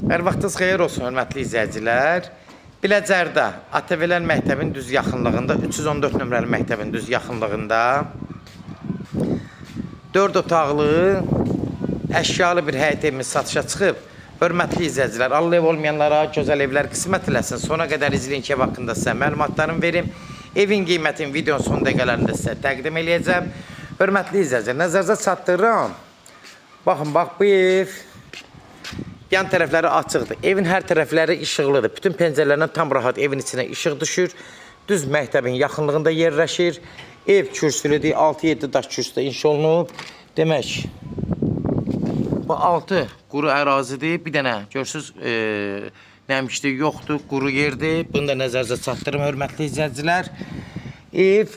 Hər vaxtınız xeyir olsun, hörmətli izləyicilər. Biləcərdə ATV-lər məktəbin düz yaxınlığında, 314 nömrəli məktəbin düz yaxınlığında 4 otaqlı, əşyalı bir həyət evimiz satışa çıxıb. Hörmətli izləyicilər, Allah ev olmayanlara gözəl evlər qismət eləsin. Sona qədər izləyin ki, ev haqqında sizə məlumatlarımı verim. Evin qiymətini videonun son dəqiqələrində sizə təqdim eləyəcəm. Hörmətli izləyicilər, nəzərinizə çatdırıram. Baxın, bax bu ev yan tərəfləri açıqdır. Evin hər tərəfləri işıqlıdır. Bütün pəncərələrdən tam rahat evin içinə işıq düşür. Düz məktəbin yaxınlığında yerləşir. Ev kürsülüdür. 6-7 daş kürsüdə inşa olunub. Demək, bu 6 quru ərazidir. Bir dənə görürsünüz, nəmişlik yoxdur, quru yerdir. Bunu da nəzərinizə çatdırım, hörmətli izləyicilər. Ev,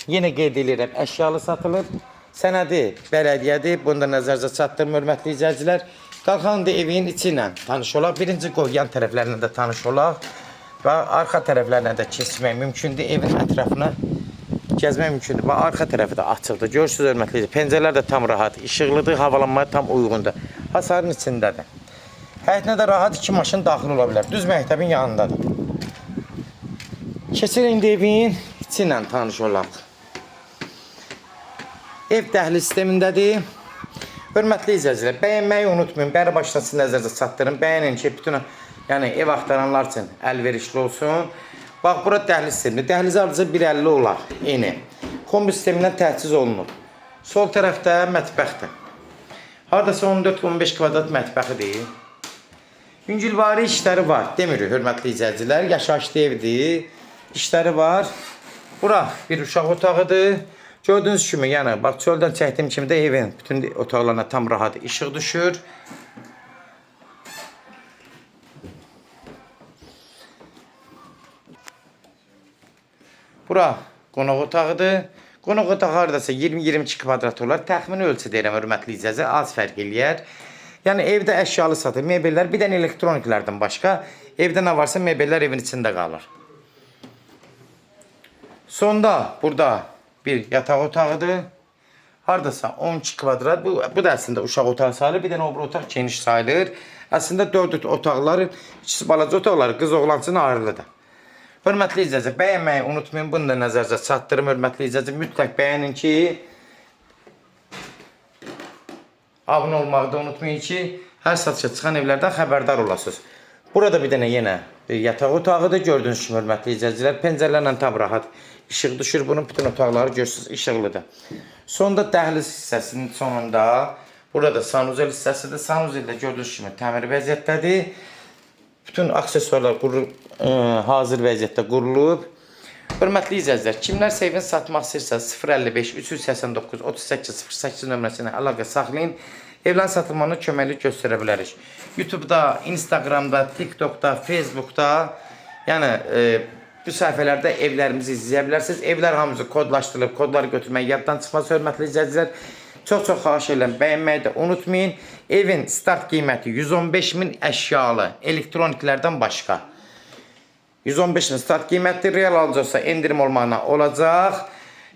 yenə qeyd edirəm, əşyalı satılır. Sənədi bələdiyyədir. Bunu da nəzərinizə çatdırım, hörmətli izləyicilər. Qalxan da evin içi ilə tanış olaq. Birinci qoy yan tərəflərinə də tanış olaq. Və arxa tərəflərinə də keçmək mümkündür. Evin ətrafına gəzmək mümkündür. Və arxa tərəfi də açıqdır. Görürsünüz, hörmətli izləyicilər. Pəncərələr də tam rahat, işıqlıdır, havalanmaya tam uyğundur. Hasarın içindədir. Həyətinə də rahat 2 maşın daxil ola bilər. Düz məktəbin yanındadır. Keçir indi evin içi ilə tanış olaq. Ev dəhliz sistemindədir. Hörmətli izləyicilər, bəyənməyi unutmayın. Bəri başdan sizin nəzərinizə çatdırın. Bəyənin ki, bütün ev axtaranlar üçün əlverişli olsun. Bax, bura dəhliz sistemidir. Dəhliz ardıca 1.50 olar. Eni. Kombi sistemindən təchiz olunur. Sol tərəfdə mətbəxdir. Haradasa 14-15 kvadrat mətbəxidir. Yüngülvari işləri var. Demirik, hörmətli izləyicilər. Yaşayışlı evdir. İşləri var. Bura bir uşaq otağıdır. Gördüğünüz kimi, yəni, bax, çöldən çəkdiyim kimi də evin bütün otaqlarına tam rahat işıq düşür. Bura qonaq otağıdır. Qonaq otağı haradasa 20-22 kvadrat olar. Təxmini ölçü deyirəm, hörmətli izləyicilər, az fərq eləyər. Yəni, evdə əşyalı satır, mebellər, bir dənə elektroniklərdən başqa. Evdə nə varsa, mebellər evin içində qalır. Sonda burada bir yataq otağıdır. Haradasa 12 kvadrat. Bu da əslində uşaq otağı sayılır. Bir dənə o otaq geniş sayılır. Əslində 4 otaqları, ikisi balaca otaqları qız oğlan üçün ayrılıdır. Hörmətli izləyicilər, bəyənməyi unutmayın. Bunu da nəzərinizə çatdırım, hörmətli izləyicilər. Mütləq bəyənin ki, abunə olmağı da unutmayın ki, hər satışa çıxan evlərdən xəbərdar olasınız. Burada bir dənə yenə yataq otağıdır. Gördüyünüz kimi, hörmətli izləyicilər, pəncərələrlə tam rahat işıq düşür. Bunun bütün otaqları görürsünüz, işıqlıdır. Sonda dəhliz hissəsinin sonunda burada sanuzel hissəsidir. Sanuzel də gördüyünüz kimi təmir vəziyyətdədir. Bütün aksesuarlar hazır vəziyyətdə qurulub. Hörmətli izləyicilər, kimlərsə evin satmaq istəyirsə 055 389 38 08 nömrəsinə əlaqə saxlayın. Evlərin satılmanı köməklik göstərə bilərik. YouTube'da, Instagram'da, TikTok'da, Facebook'da, yəni bu səhifələrdə evlərimizi izləyə bilərsiniz. Evlər hamısı kodlaşdırılıb, kodları götürməyi yaddan çıxmaz, hörmətli izləyicilər. Çox-çox xahiş edirəm, bəyənməyi də unutmayın. Evin start qiyməti 115.000 əşyalı, elektroniklərdən başqa. 115.000 start qiymətdir, real alacaqsa endirim olmağına olacaq.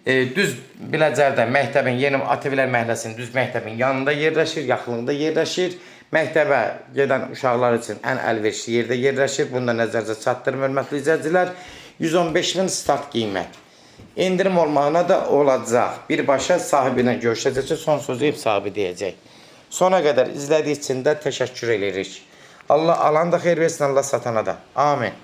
Düz Biləcərdə məktəbin, yeni ATV-lər məhəlləsinin düz məktəbin yanında yerləşir, yaxınlığında yerləşir. Məktəbə gedən uşaqlar üçün ən əlverişli yerdə yerləşir. Bunu da nəzərinizə çatdırım, hörmətli izləyicilər. 115.000 start qiymət. Endirim olmağına da olacaq. Birbaşa sahibinə görüşəcək, son sözü ev sahibi deyəcək. Sona qədər izlədiyi üçün də təşəkkür edirik. Allah alan da xeyir versin, Allah satana da. Amin.